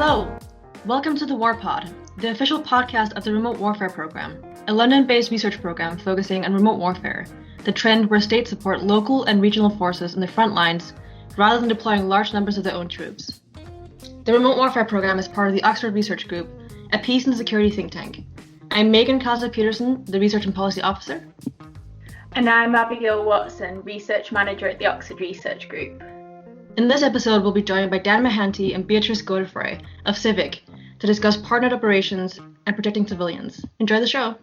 Hello! Welcome to the War Pod, the official podcast of the Remote Warfare Program, a London-based research program focusing on remote warfare, the trend where states support local and regional forces in the front lines rather than deploying large numbers of their own troops. The Remote Warfare Program is part of the Oxford Research Group, a peace and security think tank. I'm Megan Castle-Peterson, the Research and Policy Officer. And I'm Abigail Watson, Research Manager at the Oxford Research Group. In this episode, we'll be joined by Dan Mahanty and Beatrice Godefoy of CIVIC to discuss partnered operations and protecting civilians. Enjoy the show.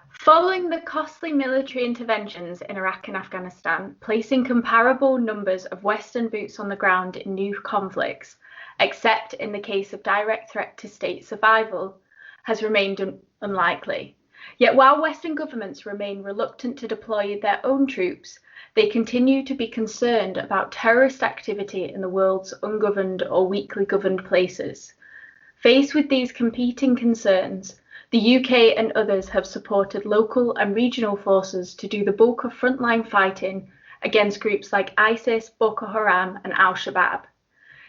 Following the costly military interventions in Iraq and Afghanistan, placing comparable numbers of Western boots on the ground in new conflicts, except in the case of direct threat to state survival, has remained unlikely. Yet while Western governments remain reluctant to deploy their own troops, they continue to be concerned about terrorist activity in the world's ungoverned or weakly governed places. Faced with these competing concerns, the UK and others have supported local and regional forces to do the bulk of frontline fighting against groups like ISIS, Boko Haram and Al-Shabaab.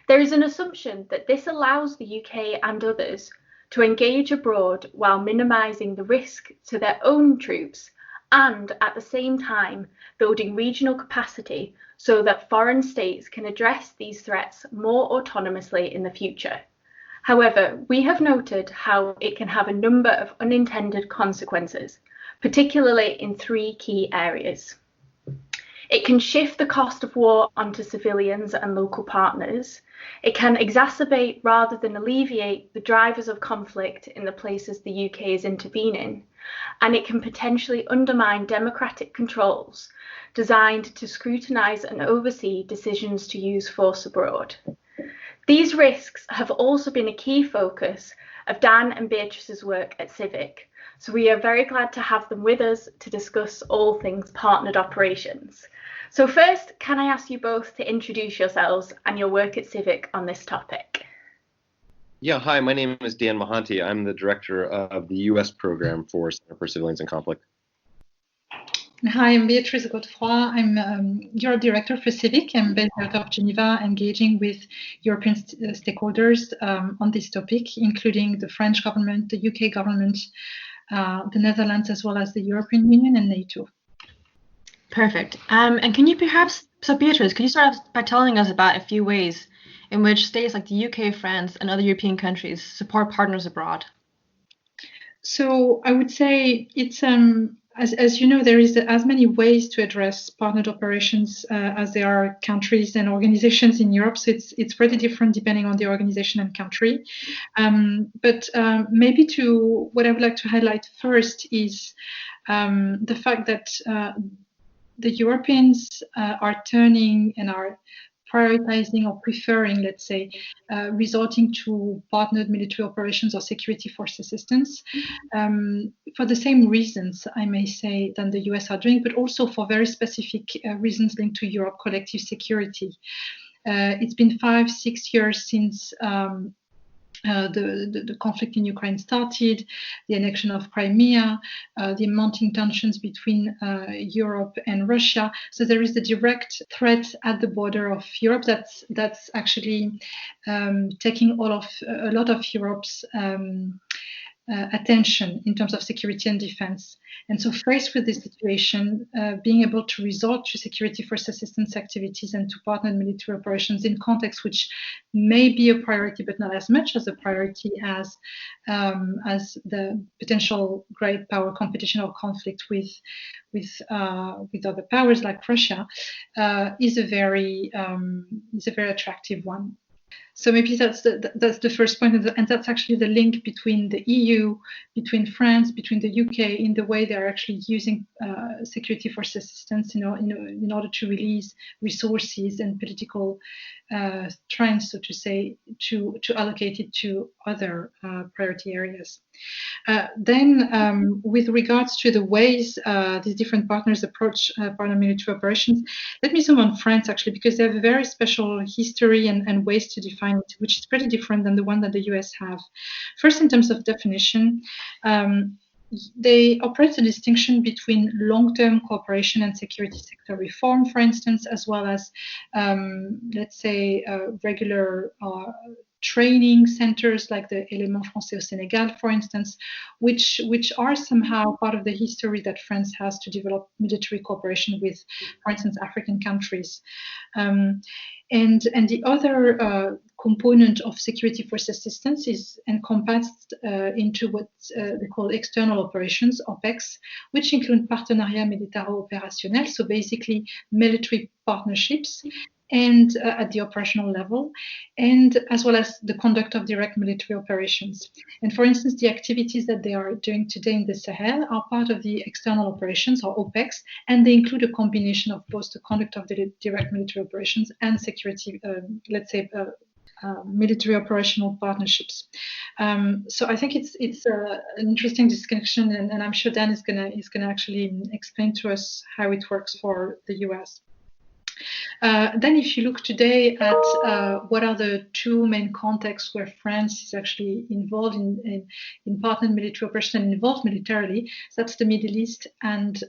There is an assumption that this allows the UK and others to engage abroad while minimising the risk to their own troops and at the same time building regional capacity so that foreign states can address these threats more autonomously in the future. However, we have noted how it can have a number of unintended consequences, particularly in three key areas. It can shift the cost of war onto civilians and local partners. It can exacerbate rather than alleviate the drivers of conflict in the places the UK is intervening. And it can potentially undermine democratic controls designed to scrutinise and oversee decisions to use force abroad. These risks have also been a key focus of Dan and Beatrice's work at CIVIC, so we are very glad to have them with us to discuss all things partnered operations. So first, can I ask you both to introduce yourselves and your work at CIVIC on this topic? Yeah, hi, my name is Dan Mahanty. I'm the director of the U.S. program for Center for Civilians in Conflict. Hi, I'm Beatrice Godefoy. I'm Europe Director for CIVIC. I'm based out of Geneva, engaging with European stakeholders on this topic, including the French government, the UK government, the Netherlands, as well as the European Union and NATO. Perfect. And can you perhaps, Beatrice, could you start off by telling us about a few ways in which states like the UK, France, and other European countries support partners abroad? So I would say it's as you know, there is as many ways to address partnered operations as there are countries and organizations in Europe. So it's pretty different depending on the organization and country. But maybe what I would like to highlight first is the fact that the Europeans are turning and are prioritizing or preferring, let's say, resorting to partnered military operations or security force assistance for the same reasons, I may say, than the US are doing, but also for very specific reasons linked to Europe collective security. It's been 5-6 years since the conflict in Ukraine started, the annexion of Crimea, the mounting tensions between Europe and Russia. So there is the direct threat at the border of Europe that's actually taking a lot of Europe's attention in terms of security and defense. And so faced with this situation, being able to resort to security force assistance activities and to partnered military operations in contexts which may be a priority, but not as much as a priority as the potential great power competition or conflict with other powers like Russia, is a very attractive one. So maybe that's the first point, and that's actually the link between the EU, between France, between the UK, in the way they're actually using security force assistance, in order to release resources and political strength, so to say, to allocate it to other priority areas. Then, with regards to the ways these different partners approach partner military operations, let me zoom on France actually, because they have a very special history and ways to define it, which is pretty different than the one that the US have. First, in terms of definition, they operate a distinction between long-term cooperation and security sector reform, for instance, as well as, let's say, regular training centers like the Élément Français au Sénégal, for instance, which are somehow part of the history that France has to develop military cooperation with, for instance, African countries. And the other component of security force assistance is encompassed into what they call external operations, OPEX, which include partenariat militaro-opérationnel, so basically military partnerships, and at the operational level, and as well as the conduct of direct military operations. And for instance, the activities that they are doing today in the Sahel are part of the external operations, or OPEX, and they include a combination of both the conduct of the direct military operations and security, military operational partnerships. So I think it's an interesting discussion, and I'm sure Dan is gonna actually explain to us how it works for the US. Then if you look today at what are the two main contexts where France is actually involved in partner military operations and involved militarily, so that's the Middle East and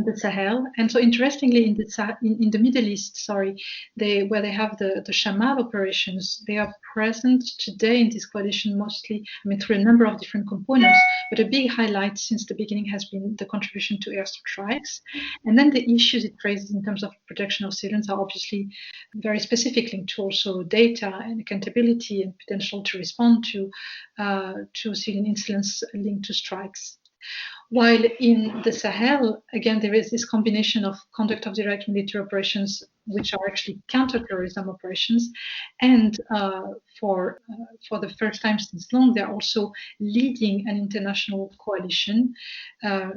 the Sahel. And so interestingly, in the Middle East, where they have the Shamal operations, they are present today in this coalition mostly, through a number of different components, but a big highlight since the beginning has been the contribution to airstrikes. And then the issues it raises in terms of protection of civilians are obviously very specific, linked to also data and accountability and potential to respond to civilian incidents linked to strikes. While in the Sahel, again, there is this combination of conduct of direct military operations, which are actually counterterrorism operations, and for the first time since long, they're also leading an international coalition,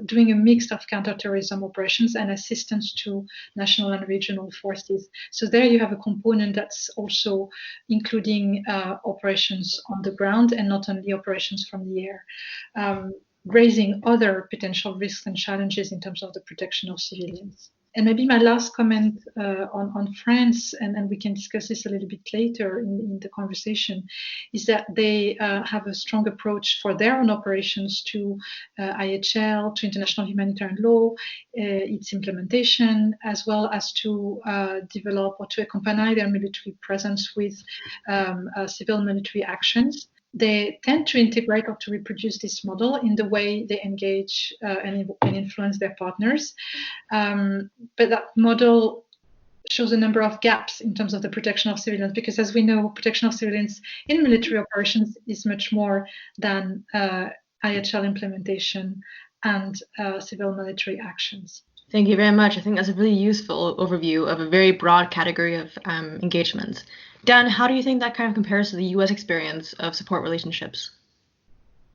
doing a mix of counterterrorism operations and assistance to national and regional forces. So there you have a component that's also including operations on the ground and not only operations from the air. Raising other potential risks and challenges in terms of the protection of civilians. And maybe my last comment on France, and we can discuss this a little bit later in the conversation, is that they have a strong approach for their own operations to IHL, to international humanitarian law, its implementation, as well as to develop or to accompany their military presence with civil military actions. They tend to integrate or to reproduce this model in the way they engage and influence their partners. But that model shows a number of gaps in terms of the protection of civilians, because as we know, protection of civilians in military operations is much more than IHL implementation and civil military actions. Thank you very much. I think that's a really useful overview of a very broad category of engagements. Dan, how do you think that kind of compares to the U.S. experience of support relationships?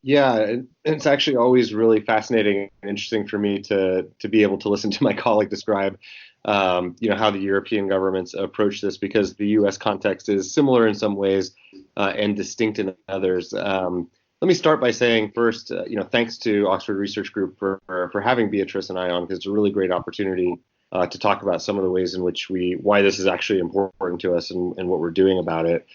Yeah, it's actually always really fascinating and interesting for me to be able to listen to my colleague describe, how the European governments approach this, because the U.S. context is similar in some ways and distinct in others. Let me start by saying first, thanks to Oxford Research Group for having Beatrice and I on, because it's a really great opportunity to talk about some of the ways in which why this is actually important to us and what we're doing about it.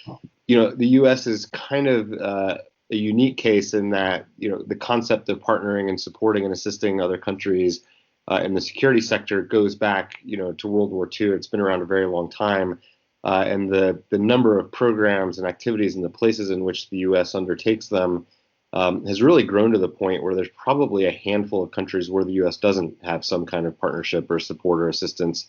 The U.S. is kind of a unique case in that, the concept of partnering and supporting and assisting other countries in the security sector goes back, to World War II. It's been around a very long time. And the number of programs and activities and the places in which the U.S. undertakes them has really grown to the point where there's probably a handful of countries where the U.S. doesn't have some kind of partnership or support or assistance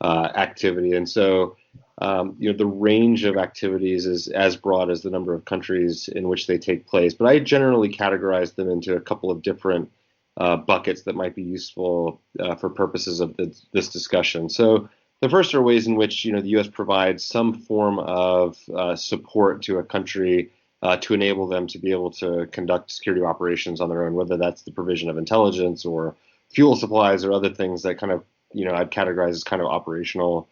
activity. And so, the range of activities is as broad as the number of countries in which they take place. But I generally categorize them into a couple of different buckets that might be useful for purposes of this discussion. So the first are ways in which, the U.S. provides some form of support to a country to enable them to be able to conduct security operations on their own, whether that's the provision of intelligence or fuel supplies or other things that kind of, I'd categorize as kind of operational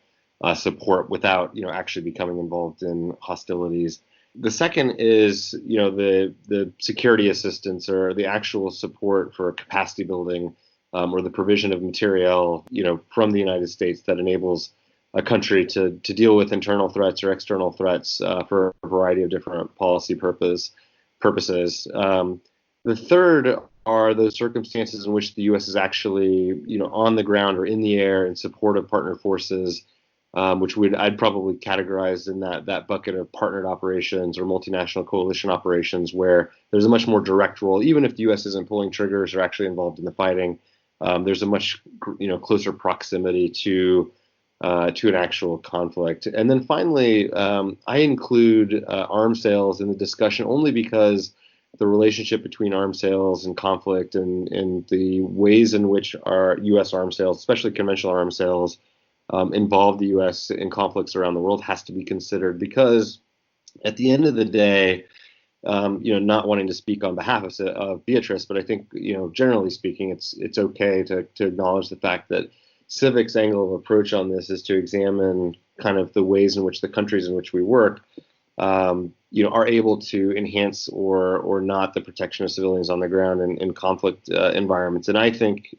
support without, actually becoming involved in hostilities. The second is, the security assistance or the actual support for capacity building or the provision of material, from the United States that enables a country to deal with internal threats or external threats for a variety of different policy purposes. The third are those circumstances in which the U.S. is actually, on the ground or in the air in support of partner forces which I'd probably categorize in that bucket of partnered operations or multinational coalition operations, where there's a much more direct role. Even if the U.S. isn't pulling triggers or actually involved in the fighting, there's a much closer proximity to an actual conflict. And then finally, I include arms sales in the discussion only because the relationship between arms sales and conflict and the ways in which our U.S. arms sales, especially conventional arms sales, involve the U.S. in conflicts around the world has to be considered, because at the end of the day, not wanting to speak on behalf of Beatrice, but I think, generally speaking, it's okay to acknowledge the fact that CIVIC's angle of approach on this is to examine kind of the ways in which the countries in which we work, are able to enhance or not the protection of civilians on the ground in conflict environments. And I think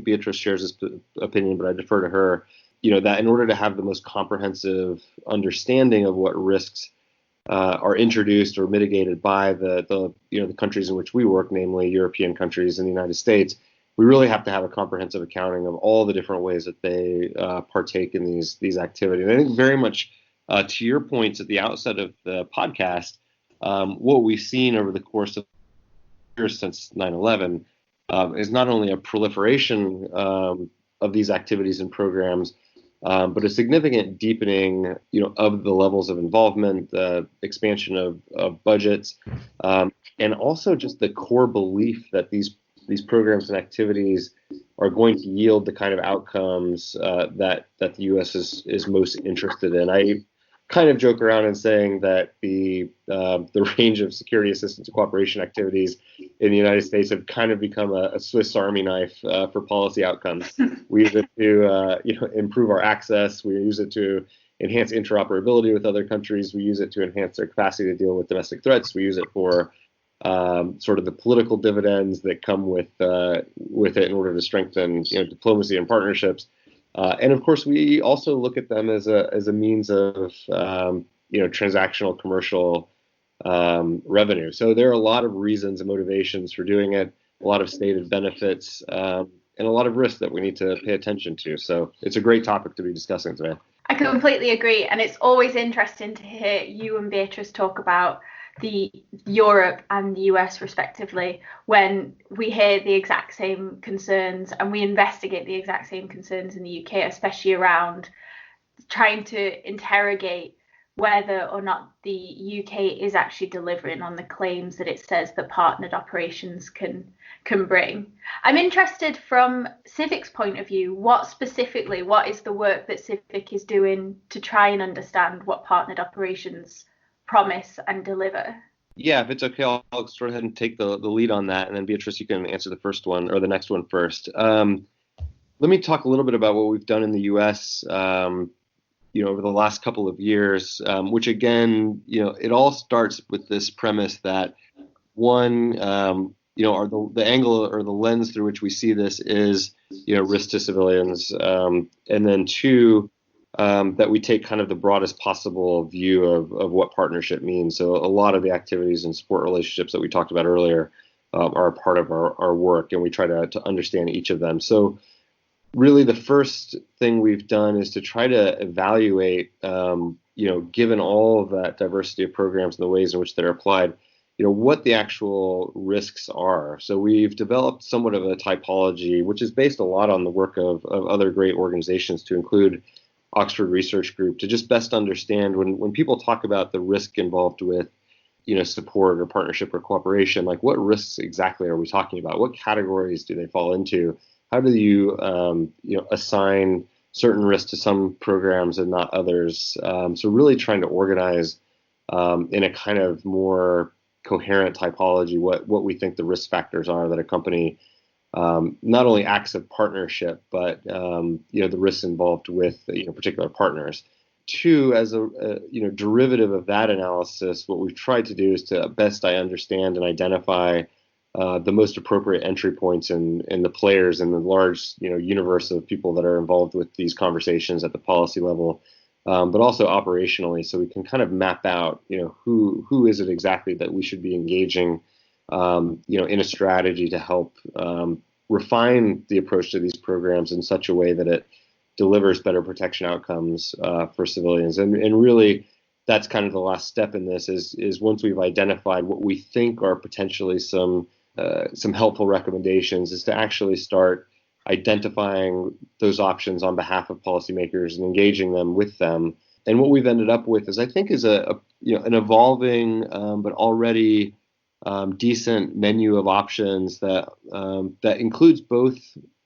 Beatrice shares this opinion, but I defer to her. That in order to have the most comprehensive understanding of what risks are introduced or mitigated by the countries in which we work, namely European countries and the United States, we really have to have a comprehensive accounting of all the different ways that they partake in these activities. And I think very much to your points at the outset of the podcast, what we've seen over the course of years since 9/11 is not only a proliferation of these activities and programs, but a significant deepening, of the levels of involvement, the expansion of budgets, and also just the core belief that these programs and activities are going to yield the kind of outcomes that the U.S. is most interested in. I kind of joke around in saying that the range of security assistance and cooperation activities in the United States have kind of become a Swiss Army knife for policy outcomes. We use it to improve our access. We use it to enhance interoperability with other countries. We use it to enhance their capacity to deal with domestic threats. We use it for sort of the political dividends that come with it in order to strengthen diplomacy and partnerships. And of course, we also look at them as a means of transactional commercial revenue. So there are a lot of reasons and motivations for doing it, a lot of stated benefits, and a lot of risks that we need to pay attention to. So it's a great topic to be discussing today. I completely agree, and it's always interesting to hear you and Beatrice talk about the Europe and the US respectively, when we hear the exact same concerns and we investigate the exact same concerns in the UK, especially around trying to interrogate whether or not the UK is actually delivering on the claims that it says that partnered operations can bring. I'm interested from CIVIC's point of view, what is the work that CIVIC is doing to try and understand what partnered operations promise and deliver? Yeah, if it's okay, I'll go ahead and take the lead on that, and then Beatrice, you can answer the first one or the next one first. Let me talk a little bit about what we've done in the U.S. Over the last couple of years, which again, it all starts with this premise that one, the angle or the lens through which we see this is, risk to civilians, and then two, that we take kind of the broadest possible view of what partnership means. So a lot of the activities and support relationships that we talked about earlier are a part of our work, and we try to understand each of them. So really the first thing we've done is to try to evaluate, given all of that diversity of programs and the ways in which they're applied, what the actual risks are. So we've developed somewhat of a typology, which is based a lot on the work of other great organizations, to include Oxford Research Group, to just best understand when people talk about the risk involved with, support or partnership or cooperation, like what risks exactly are we talking about? What categories do they fall into? How do you, assign certain risks to some programs and not others? So really trying to organize in a kind of more coherent typology what we think the risk factors are that a company not only acts of partnership, but the risks involved with particular partners. Two, as a derivative of that analysis, what we've tried to do is to best understand and identify the most appropriate entry points in the players in the large universe of people that are involved with these conversations at the policy level, but also operationally, so we can kind of map out who is it exactly that we should be engaging in a strategy to help refine the approach to these programs in such a way that it delivers better protection outcomes for civilians. And really, that's kind of the last step in this is once we've identified what we think are potentially some helpful recommendations, is to actually start identifying those options on behalf of policymakers and engaging them with them. And what we've ended up with is, I think, is an evolving but already decent menu of options that includes both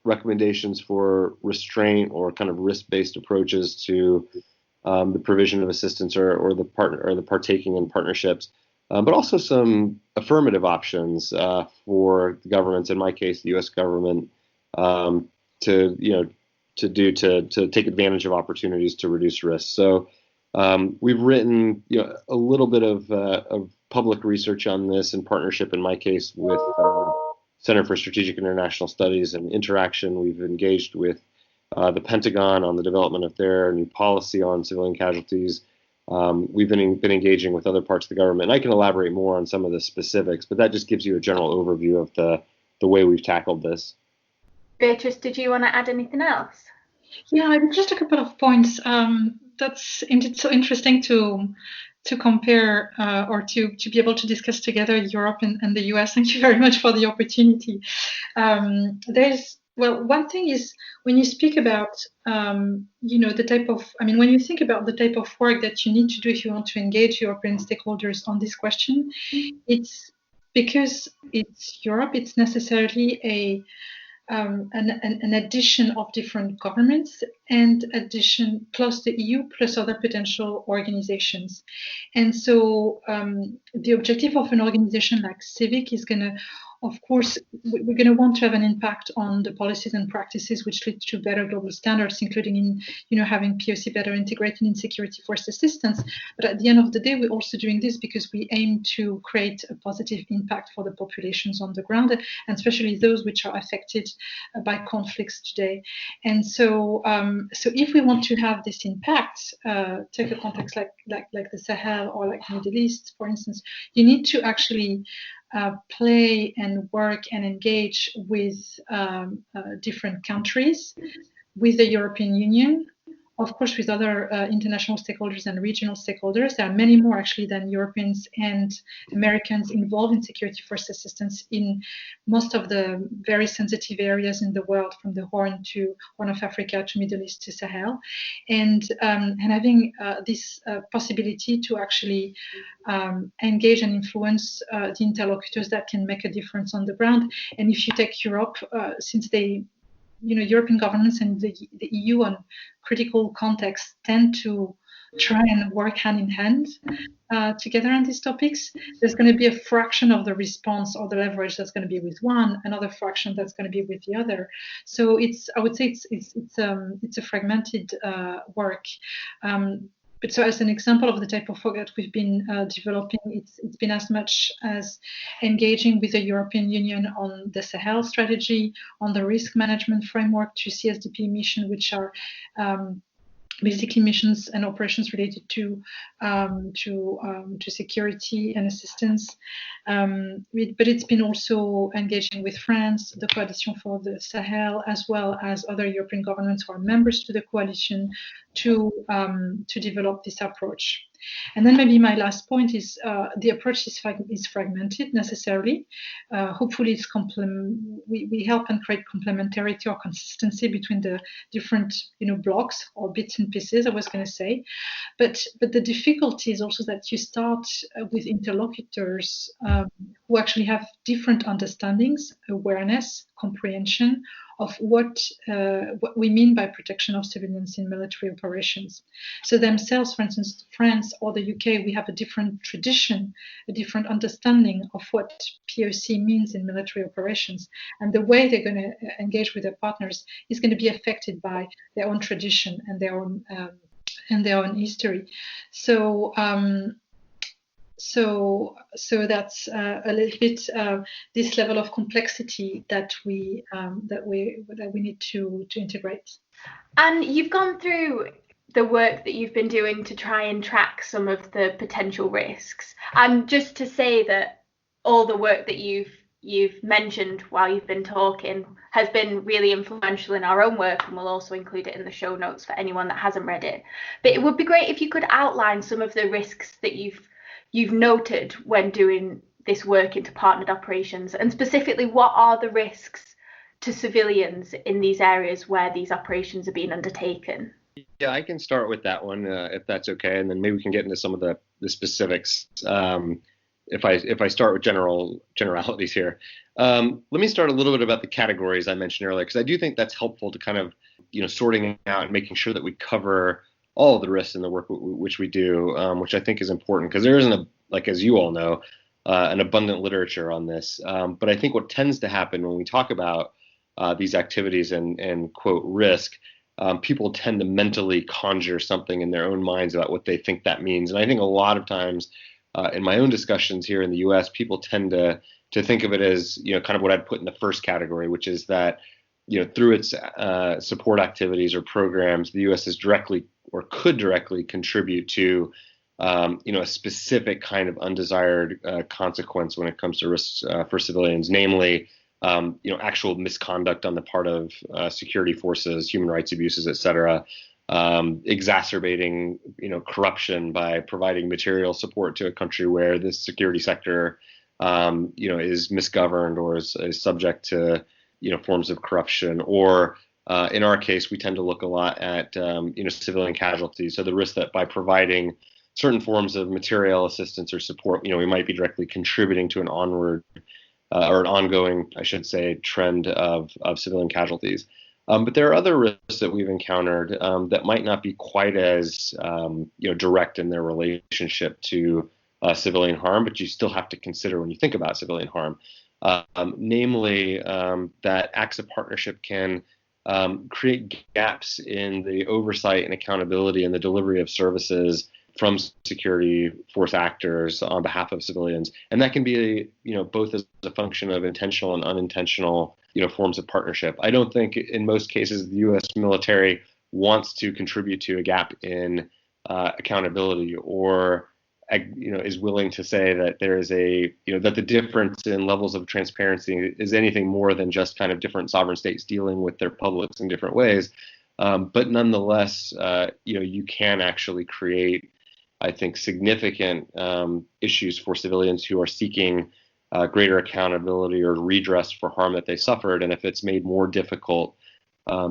recommendations for restraint or kind of risk-based approaches to the provision of assistance or the partaking in partnerships, but also some affirmative options for the governments, in my case, the U.S. government, to take advantage of opportunities to reduce risk. So we've written a little bit of public research on this in partnership, in my case, with Center for Strategic International Studies and Interaction. We've engaged with the Pentagon on the development of their new policy on civilian casualties. We've been engaging with other parts of the government. And I can elaborate more on some of the specifics, but that just gives you a general overview of the way we've tackled this. Beatrice, did you want to add anything else? Yeah, just a couple of points. That's indeed so interesting to compare or to be able to discuss together Europe and the US. Thank you very much for the opportunity. One thing is, when you speak about, when you think about the type of work that you need to do if you want to engage European stakeholders on this question, it's because it's Europe, it's necessarily an addition of different governments and addition plus the EU plus other potential organizations. And so the objective of an organization like CIVIC is going to, of course, we're going to want to have an impact on the policies and practices which lead to better global standards, including in, having POC better integrated in security force assistance. But at the end of the day, we're also doing this because we aim to create a positive impact for the populations on the ground, and especially those which are affected by conflicts today. And so, if we want to have this impact, take a context like the Sahel or like the Middle East, for instance, you need to actually play and work and engage with different countries, with the European Union, of course, with other international stakeholders and regional stakeholders. There are many more actually than Europeans and Americans involved in security force assistance in most of the very sensitive areas in the world, from the Horn of Africa to Middle East to Sahel, and having this possibility to actually engage and influence the interlocutors that can make a difference on the ground. And if you take Europe, since European governments and the EU on critical contexts tend to try and work hand in hand together on these topics, there's going to be a fraction of the response or the leverage that's going to be with one, another fraction that's going to be with the other. So I would say it's a fragmented work. But so as an example of the type of work that we've been developing, it's been as much as engaging with the European Union on the Sahel strategy, on the risk management framework to CSDP mission, which are basically missions and operations related to security and assistance. But it's been also engaging with France, the Coalition for the Sahel, as well as other European governments who are members to the coalition to develop this approach. And then maybe my last point is the approach is fragmented necessarily. Hopefully, we help and create complementarity or consistency between the different blocks or bits and pieces, I was going to say. But the difficulty is also that you start with interlocutors who actually have different understandings, awareness, comprehension of what we mean by protection of civilians in military operations. So themselves, for instance, France or the UK, we have a different tradition, a different understanding of what POC means in military operations. And the way they're going to engage with their partners is going to be affected by their own tradition and their own history. So that's a little bit this level of complexity that we need to integrate. And you've gone through the work that you've been doing to try and track some of the potential risks. And just to say that all the work that you've you've mentioned while you've been talking has been really influential in our own work, and we'll also include it in the show notes for anyone that hasn't read it. But it would be great if you could outline some of the risks that you've noted when doing this work into partnered operations, and specifically what are the risks to civilians in these areas where these operations are being undertaken. Yeah, I can start with that one if that's okay, and then maybe we can get into some of the specifics. If I start with generalities here, let me start a little bit about the categories I mentioned earlier, because I do think that's helpful to kind of sorting out and making sure that we cover all of the risks in the work which we do, which I think is important, because there isn't as you all know, an abundant literature on this. But I think what tends to happen when we talk about these activities and quote risk, people tend to mentally conjure something in their own minds about what they think that means. And I think a lot of times in my own discussions here in the U.S., people tend to think of it as, kind of what I'd put in the first category, which is that, through its support activities or programs, the U.S. is directly or could directly contribute to, a specific kind of undesired consequence when it comes to risks for civilians, namely, actual misconduct on the part of security forces, human rights abuses, et cetera, exacerbating, corruption by providing material support to a country where the security sector, is misgoverned or is subject to, forms of corruption. Or in our case, we tend to look a lot at, civilian casualties. So the risk that by providing certain forms of material assistance or support, we might be directly contributing to an onward or an ongoing, I should say, trend of civilian casualties. But there are other risks that we've encountered that might not be quite as direct in their relationship to civilian harm, but you still have to consider when you think about civilian harm. Namely, that acts of partnership can create gaps in the oversight and accountability and the delivery of services from security force actors on behalf of civilians. And that can be, both as a function of intentional and unintentional, forms of partnership. I don't think in most cases the U.S. military wants to contribute to a gap in accountability or, is willing to say that there is that the difference in levels of transparency is anything more than just kind of different sovereign states dealing with their publics in different ways. But nonetheless, you can actually create, I think, significant issues for civilians who are seeking greater accountability or redress for harm that they suffered. And if it's made more difficult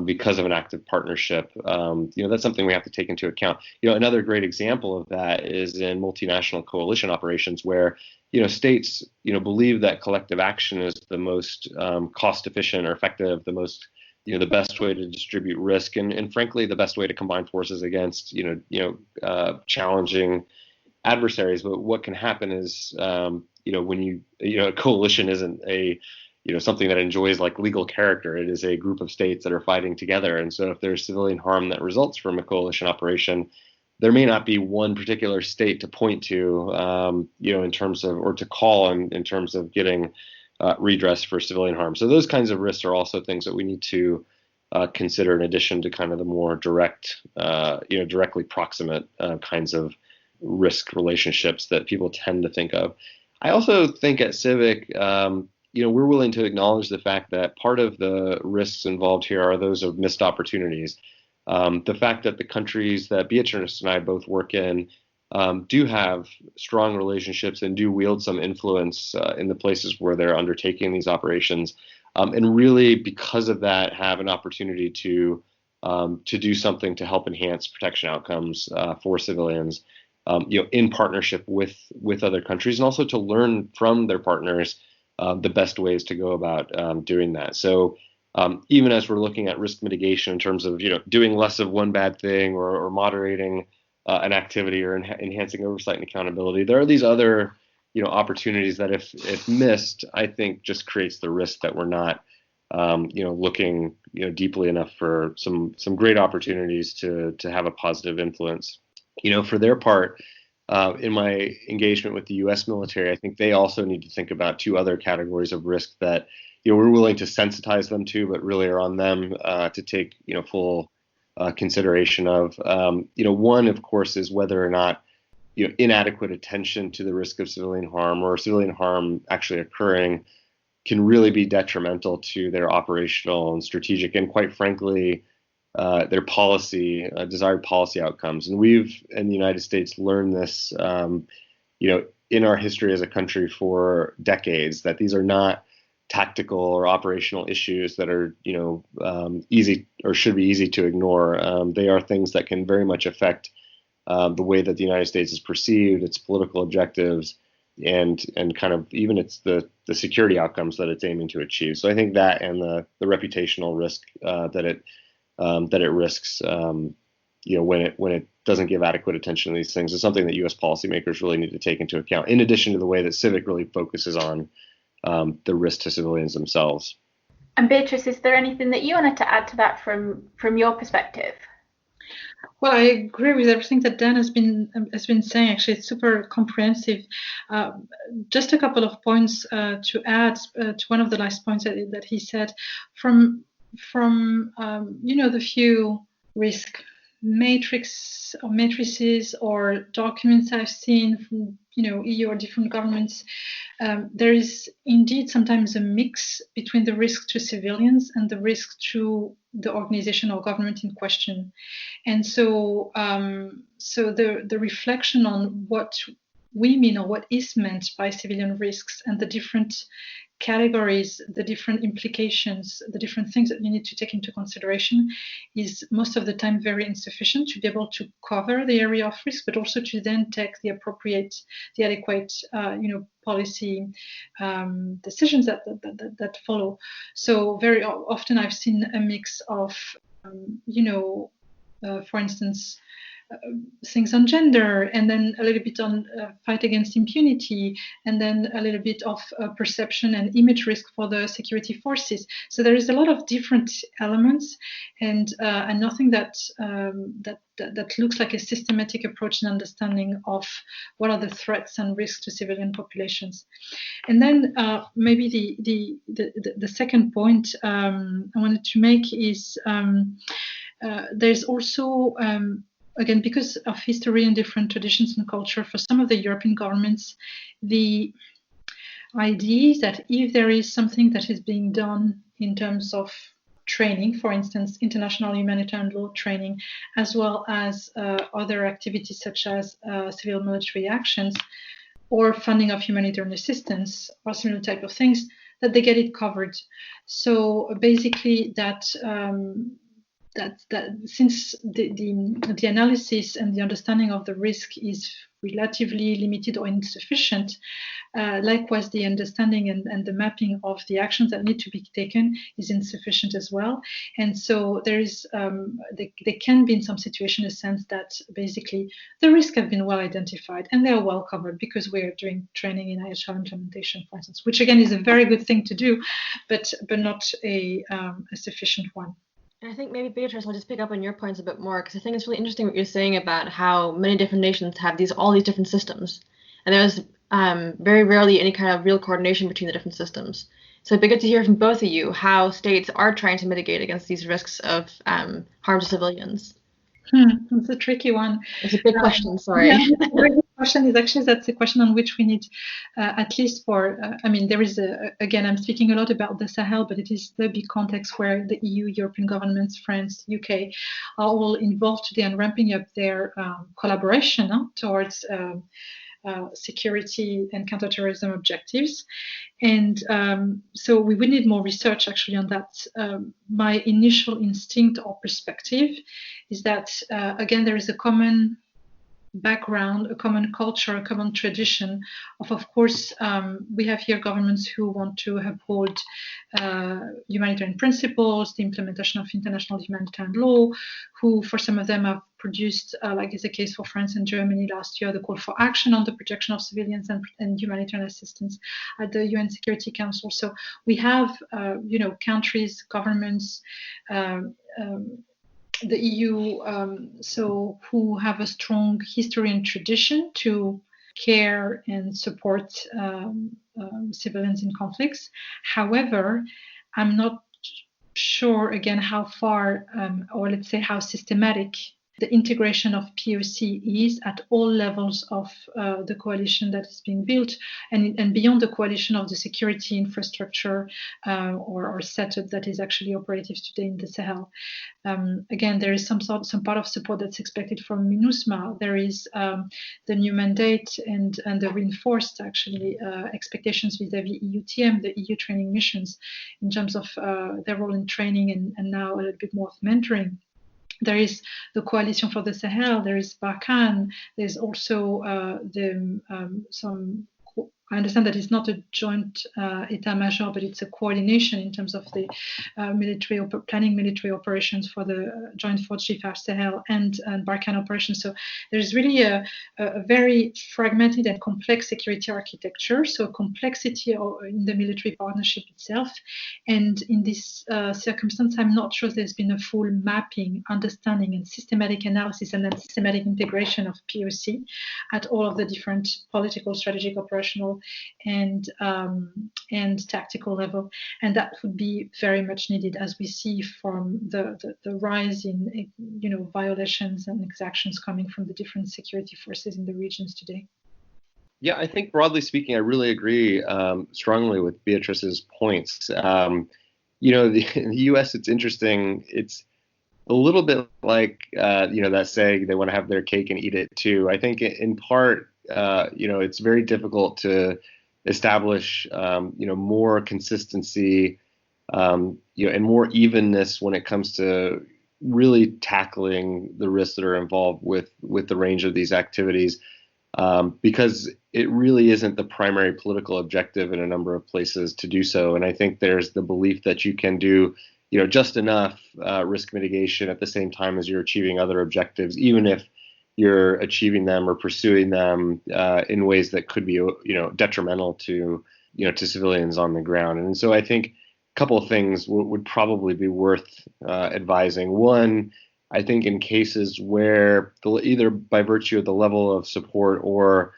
because of an active partnership, that's something we have to take into account. Another great example of that is in multinational coalition operations where, states, believe that collective action is the most cost efficient or effective, the most the best way to distribute risk and frankly, the best way to combine forces against, challenging adversaries. But what can happen is, when a coalition isn't something that enjoys like legal character. It is a group of states that are fighting together. And so if there's civilian harm that results from a coalition operation, there may not be one particular state to point to, in terms of, or to call in terms of getting redress for civilian harm. So those kinds of risks are also things that we need to consider in addition to kind of the more direct, directly proximate kinds of risk relationships that people tend to think of. I also think at CIVIC, we're willing to acknowledge the fact that part of the risks involved here are those of missed opportunities. The fact that the countries that Beatrice and I both work in do have strong relationships and do wield some influence in the places where they're undertaking these operations, and really because of that have an opportunity to do something to help enhance protection outcomes for civilians, in partnership with other countries, and also to learn from their partners the best ways to go about doing that. So even as we're looking at risk mitigation in terms of doing less of one bad thing or moderating an activity or enhancing oversight and accountability, there are these other opportunities that if missed, I think just creates the risk that we're not looking deeply enough for some great opportunities to have a positive influence. For their part, in my engagement with the U.S. military, I think they also need to think about two other categories of risk that we're willing to sensitize them to, but really are on them to take full consideration of. One, of course, is whether or not inadequate attention to the risk of civilian harm or civilian harm actually occurring can really be detrimental to their operational and strategic, and quite frankly, their policy, desired policy outcomes. And we've, in the United States, learned this, in our history as a country for decades, that these are not tactical or operational issues that are, easy or should be easy to ignore. They are things that can very much affect the way that the United States is perceived, its political objectives, and kind of even it's the security outcomes that it's aiming to achieve. So I think that, and the reputational risk that it risks, when it doesn't give adequate attention to these things, is something that U.S. policymakers really need to take into account, in addition to the way that CIVIC really focuses on the risk to civilians themselves. And Beatrice, is there anything that you wanted to add to that from your perspective? Well, I agree with everything that Dan has been saying. Actually, it's super comprehensive. Just a couple of points to add to one of the last points that he said. From the few risk matrices or documents I've seen from EU or different governments, there is indeed sometimes a mix between the risk to civilians and the risk to the organization or government in question. And so the reflection on what we mean or what is meant by civilian risks and the different categories, the different implications, the different things that you need to take into consideration is most of the time very insufficient to be able to cover the area of risk, but also to then take the adequate policy decisions that follow. So very often I've seen a mix of, for instance, things on gender, and then a little bit on fight against impunity, and then a little bit of perception and image risk for the security forces. So there is a lot of different elements, and nothing that looks like a systematic approach and understanding of what are the threats and risks to civilian populations. And then maybe the second point I wanted to make is there's also again, because of history and different traditions and culture, for some of the European governments, the idea is that if there is something that is being done in terms of training, for instance, international humanitarian law training, as well as other activities such as civil military actions or funding of humanitarian assistance or similar type of things, that they get it covered. So basically that since the analysis and the understanding of the risk is relatively limited or insufficient, likewise the understanding and the mapping of the actions that need to be taken is insufficient as well. And so there is there can be in some situation a sense that basically the risks have been well identified and they are well covered because we're doing training in IHL implementation, for instance, which again is a very good thing to do, but not a sufficient one. I think maybe Beatrice, I'll just pick up on your points a bit more, because I think it's really interesting what you're saying about how many different nations have all these different systems, and there's very rarely any kind of real coordination between the different systems. So it'd be good to hear from both of you how states are trying to mitigate against these risks of harm to civilians. It's a tricky one. It's a big question, sorry. Yeah, the question is actually, that's a question on which we need, at least for, there is, again, I'm speaking a lot about the Sahel, but it is the big context where the EU, European governments, France, UK, are all involved today and ramping up their collaboration towards security and counterterrorism objectives. And so we would need more research actually on that. My initial instinct or perspective is that, again, there is a common background, a common culture, a common tradition of course, we have here governments who want to uphold humanitarian principles, the implementation of international humanitarian law, who for some of them have produced, like is the case for France and Germany last year, the call for action on the protection of civilians and humanitarian assistance at the UN Security Council. So we have, countries, governments, the EU, so who have a strong history and tradition to care and support civilians in conflicts. However, I'm not sure, again, how far, or let's say how systematic the integration of POC is at all levels of the coalition that is being built, and beyond the coalition of the security infrastructure or setup that is actually operative today in the Sahel. Again, there is some part of support that's expected from MINUSMA. There is the new mandate and the reinforced actually expectations vis-à-vis EUTM, the EU training missions, in terms of their role in training and now a little bit more of mentoring. There is the Coalition for the Sahel, there is Barkhane, there's also I understand that it's not a joint état-major, but it's a coordination in terms of the planning military operations for the joint force G5 Sahel and Barkhane operations. So there's really a very fragmented and complex security architecture, so complexity in the military partnership itself. And in this circumstance, I'm not sure there's been a full mapping, understanding, and systematic analysis and then systematic integration of POC at all of the different political, strategic, operational, and tactical level, and that would be very much needed as we see from the rise in violations and exactions coming from the different security forces in the regions today. Yeah, I think broadly speaking, I really agree strongly with Beatrice's points. In the U.S., it's interesting. It's a little bit like that saying, they want to have their cake and eat it too. I think in part, it's very difficult to establish, more consistency, and more evenness when it comes to really tackling the risks that are involved with the range of these activities, because it really isn't the primary political objective in a number of places to do so. And I think there's the belief that you can do, just enough risk mitigation at the same time as you're achieving other objectives, even if you're achieving them or pursuing them in ways that could be, detrimental to civilians on the ground. And so I think a couple of things would probably be worth advising. One, I think in cases where either by virtue of the level of support or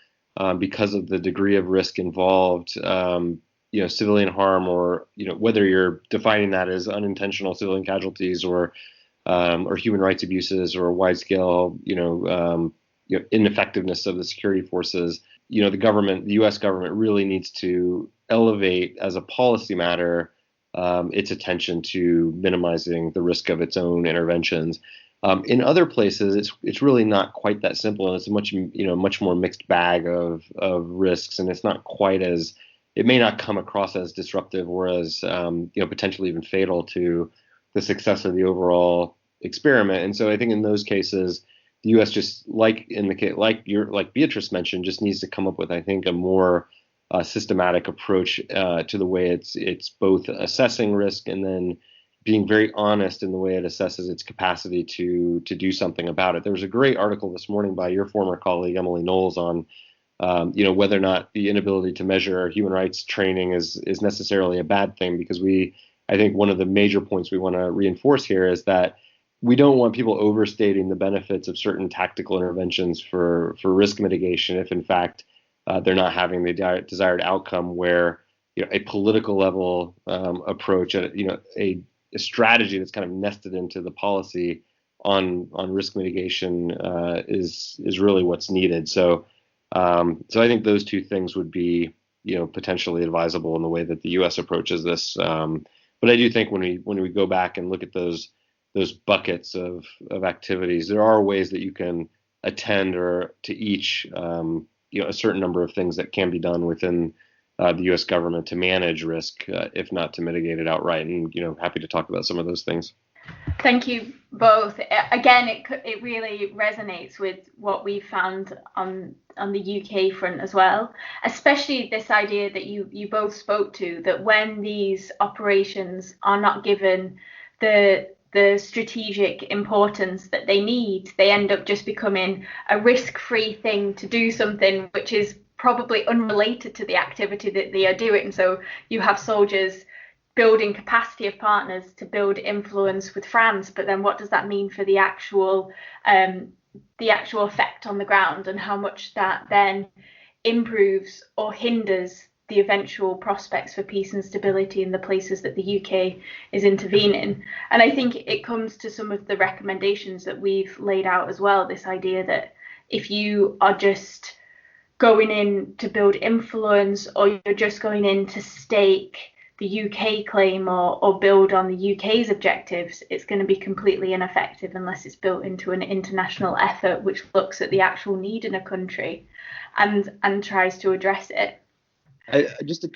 because of the degree of risk involved, civilian harm, or whether you're defining that as unintentional civilian casualties or human rights abuses or wide-scale, ineffectiveness of the security forces, the U.S. government really needs to elevate, as a policy matter, its attention to minimizing the risk of its own interventions. In other places, it's really not quite that simple, and it's a much more mixed bag of risks, and it's not quite as, it may not come across as disruptive or as potentially even fatal to the success of the overall experiment. And so I think in those cases, the U.S. just like Beatrice mentioned, just needs to come up with, I think, a more systematic approach to the way it's both assessing risk and then being very honest in the way it assesses its capacity to do something about it. There was a great article this morning by your former colleague Emily Knowles on whether or not the inability to measure human rights training is necessarily a bad thing, because I think one of the major points we want to reinforce here is that we don't want people overstating the benefits of certain tactical interventions for risk mitigation if, in fact, they're not having the desired outcome, where a political level approach, a strategy that's kind of nested into the policy on risk mitigation is really what's needed. So I think those two things would be potentially advisable in the way that the U.S. approaches this. But I do think when we go back and look at those buckets of activities, there are ways that you can attend or to each a certain number of things that can be done within the U.S. government to manage risk, if not to mitigate it outright. And happy to talk about some of those things. Thank you both. Again, it really resonates with what we found on the UK front as well, especially this idea that you both spoke to, that when these operations are not given the strategic importance that they need, they end up just becoming a risk-free thing to do something which is probably unrelated to the activity that they are doing. So you have soldiers building capacity of partners to build influence with France, but then what does that mean for the actual effect on the ground, and how much that then improves or hinders the eventual prospects for peace and stability in the places that the UK is intervening. And I think it comes to some of the recommendations that we've laid out as well, this idea that if you are just going in to build influence, or you're just going in to stake the UK claim or build on the UK's objectives, it's going to be completely ineffective unless it's built into an international effort which looks at the actual need in a country and tries to address it. I just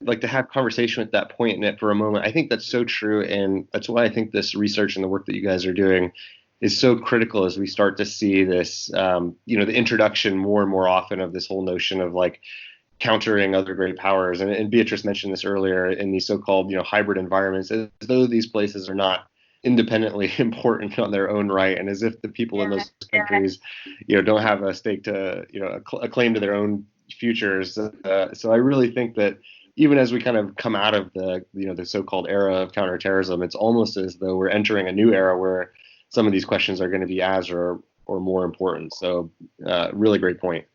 like to have conversation at that point, Annette, for a moment. I think that's so true, and that's why I think this research and the work that you guys are doing is so critical as we start to see this, the introduction more and more often of this whole notion of like countering other great powers. And Beatrice mentioned this earlier in these so-called, hybrid environments, as though these places are not independently important on their own right, and as if the people in those countries, don't have a stake to, a claim to their own futures. So I really think that even as we kind of come out of the so-called era of counterterrorism, it's almost as though we're entering a new era where some of these questions are going to be as or more important. So really great point.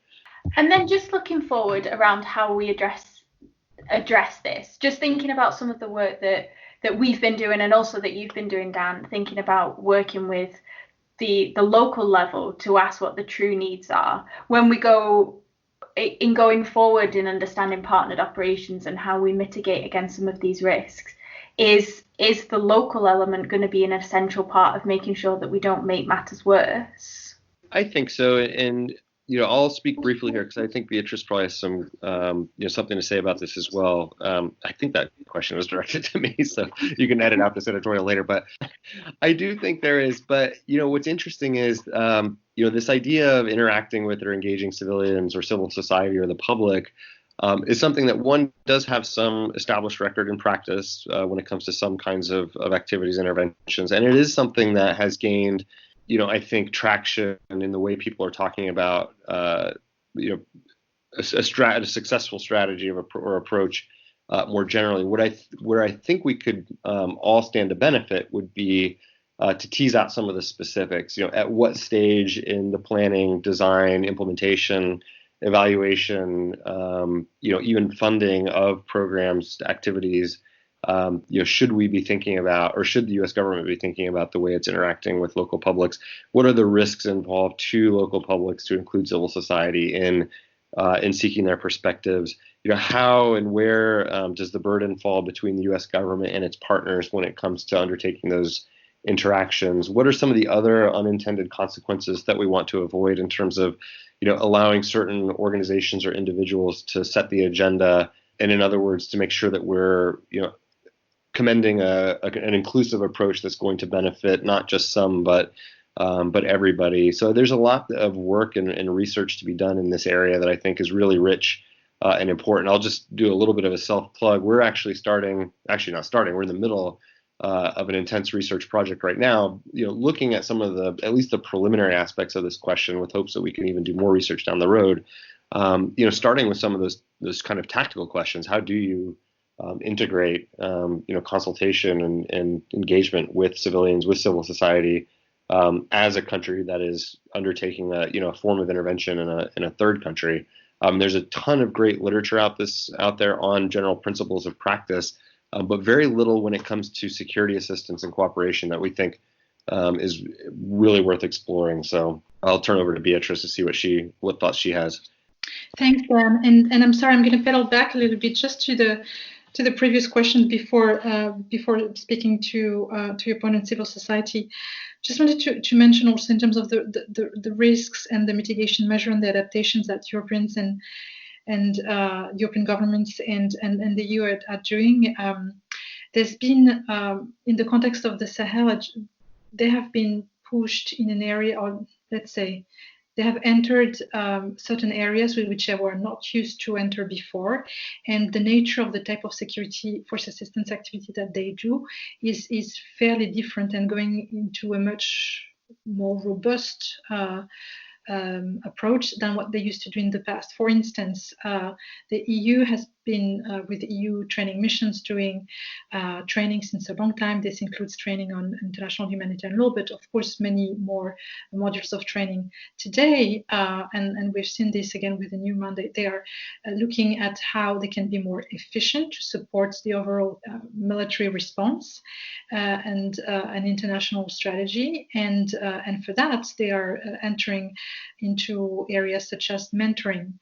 And then just looking forward around how we address this, just thinking about some of the work that we've been doing and also that you've been doing, Dan, thinking about working with the local level to ask what the true needs are when we go in going forward in understanding partnered operations and how we mitigate against some of these risks. Is the local element going to be an essential part of making sure that we don't make matters worse? I think so. And, I'll speak briefly here because I think Beatrice probably has some, something to say about this as well. I think that question was directed to me, so you can edit out this editorial later. But I do think there is. But, what's interesting is, this idea of interacting with or engaging civilians or civil society or the public is something that one does have some established record in practice when it comes to some kinds of activities, interventions. And it is something that has gained, I think, traction in the way people are talking about, a successful strategy or approach more generally. Where I think we could all stand to benefit would be to tease out some of the specifics. At what stage in the planning, design, implementation, evaluation, even funding of programs, activities, should we be thinking about, or should the U.S. government be thinking about the way it's interacting with local publics? What are the risks involved to local publics, to include civil society in seeking their perspectives? How and where does the burden fall between the U.S. government and its partners when it comes to undertaking those interactions? What are some of the other unintended consequences that we want to avoid in terms of, allowing certain organizations or individuals to set the agenda, and in other words, to make sure that we're, commending an inclusive approach that's going to benefit not just some, but everybody. So there's a lot of work and research to be done in this area that I think is really rich and important. I'll just do a little bit of a self-plug. We're actually we're in the middle of an intense research project right now, looking at some of at least the preliminary aspects of this question, with hopes that we can even do more research down the road. Starting with some of those kind of tactical questions. How do you integrate, consultation and engagement with civilians, with civil society, as a country that is undertaking a form of intervention in a third country? There's a ton of great literature out there on general principles of practice, but very little when it comes to security assistance and cooperation that we think is really worth exploring. So I'll turn over to Beatrice to see what thoughts she has. Thanks, Dan. And I'm sorry, I'm going to pedal back a little bit just to the previous question before speaking to your point on civil society. Just wanted to mention also in terms of the risks and the mitigation measure and the adaptations that Europeans and European governments and the EU are doing. There's been, in the context of the Sahel, they have been pushed in an area, or let's say, they have entered certain areas which they were not used to enter before, and the nature of the type of security force assistance activity that they do is fairly different and going into a much more robust approach than what they used to do in the past. For instance, the EU has been with EU training missions doing training since a long time. This includes training on international humanitarian law, but of course many more modules of training today. And we've seen this again with the new mandate. They are looking at how they can be more efficient to support the overall military response and an international strategy. And for that, they are entering into areas such as mentoring.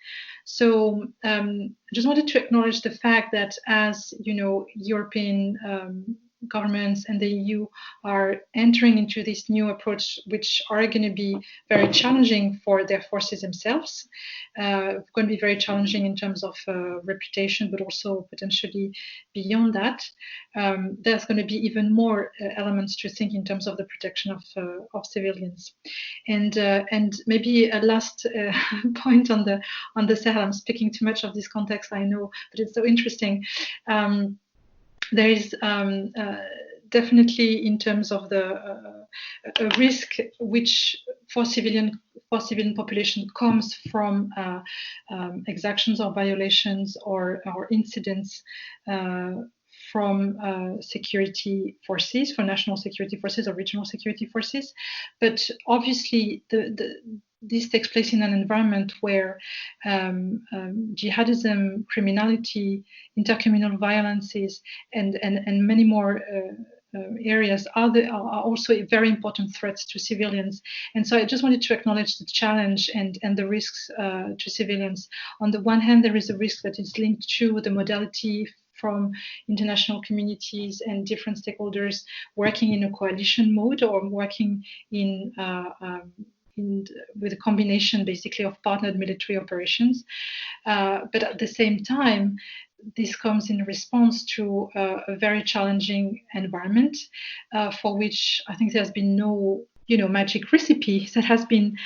So I just wanted to acknowledge the fact that as European governments and the EU are entering into this new approach, which are going to be very challenging for their forces themselves, going to be very challenging in terms of reputation, but also potentially beyond that. There's going to be even more elements to think in terms of the protection of civilians. And maybe a last point on the Sahel. I'm speaking too much of this context, I know, but it's so interesting. There is definitely, in terms of the a risk which for civilian population comes from exactions or violations or incidents from security forces, for national security forces or regional security forces. But obviously, this takes place in an environment where jihadism, criminality, intercommunal violences, and many more areas are also very important threats to civilians. And so I just wanted to acknowledge the challenge and the risks to civilians. On the one hand, there is a risk that is linked to the modality from international communities and different stakeholders working in a coalition mode or working with a combination basically of partnered military operations. But at the same time, this comes in response to a very challenging environment for which I think there's been no magic recipe that has been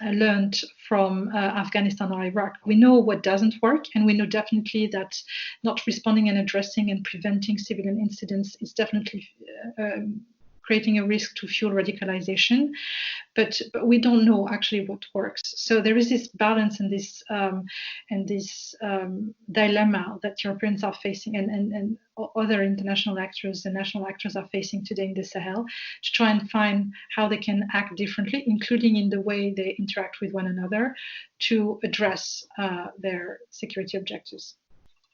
learned from Afghanistan or Iraq. We know what doesn't work, and we know definitely that not responding and addressing and preventing civilian incidents is definitely creating a risk to fuel radicalization, but we don't know actually what works. So there is this balance and this dilemma that Europeans are facing and other international actors and national actors are facing today in the Sahel to try and find how they can act differently, including in the way they interact with one another to address their security objectives.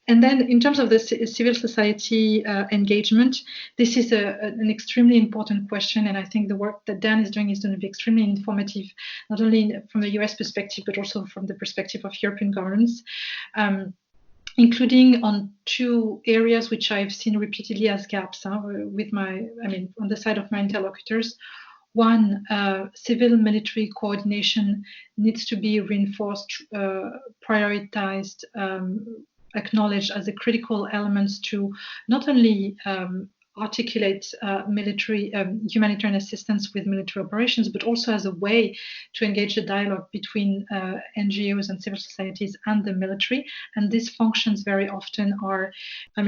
And then in terms of the civil society engagement, this is an extremely important question. And I think the work that Dan is doing going to be extremely informative, not only from the US perspective, but also from the perspective of European governments, including on two areas which I've seen repeatedly as gaps on the side of my interlocutors. One, civil-military coordination needs to be reinforced, prioritized, acknowledged as a critical element to not only articulate military humanitarian assistance with military operations, but also as a way to engage the dialogue between NGOs and civil societies and the military. And these functions very often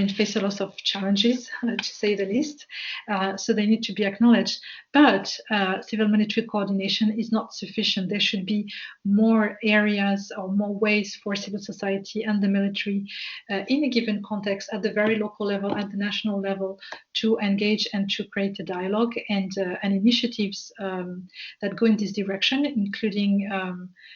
face a lot of challenges, to say the least. So they need to be acknowledged. But civil-military coordination is not sufficient. There should be more areas or more ways for civil society and the military in a given context at the very local level, at the national level, to engage and to create a dialogue and initiatives that go in this direction, including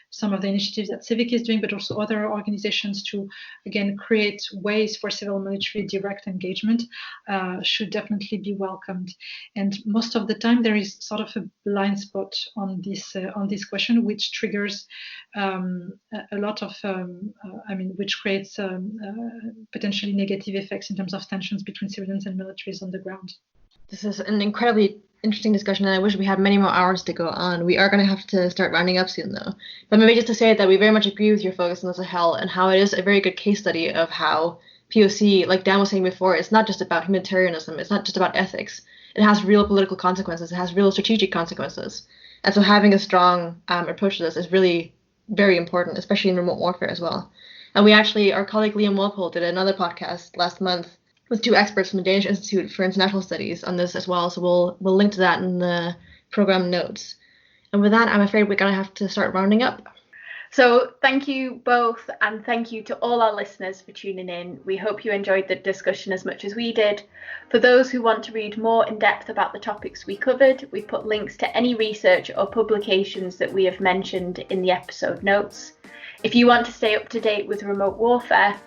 some of the initiatives that CIVIC is doing, but also other organizations to, again, create ways for civil-military direct engagement should definitely be welcomed. And most of the time, there is sort of a blind spot on this question, which triggers a lot of, which creates potentially negative effects in terms of tensions between civilians and militaries on the ground. This is an incredibly interesting discussion, and I wish we had many more hours to go on. We are going to have to start rounding up soon, though. But maybe just to say that we very much agree with your focus on the Sahel and how it is a very good case study of how POC, like Dan was saying before, it's not just about humanitarianism, it's not just about ethics. It has real political consequences, it has real strategic consequences. And so having a strong approach to this is really very important, especially in remote warfare as well. And we actually, our colleague Liam Walpole did another podcast last month with two experts from the Danish Institute for International Studies on this as well. So we'll link to that in the program notes. And with that, I'm afraid we're going to have to start rounding up. So thank you both, and thank you to all our listeners for tuning in. We hope you enjoyed the discussion as much as we did. For those who want to read more in depth about the topics we covered, we've put links to any research or publications that we have mentioned in the episode notes. If you want to stay up to date with remote warfare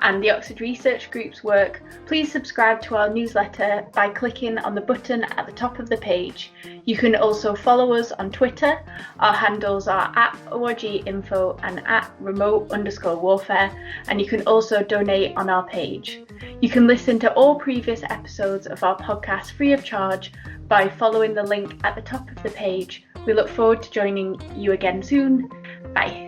and the Oxford Research Group's work, please subscribe to our newsletter by clicking on the button at the top of the page. You can also follow us on Twitter. Our handles are @orginfo and @remote_warfare, and you can also donate on our page. You can listen to all previous episodes of our podcast free of charge by following the link at the top of the page. We look forward to joining you again soon. Bye.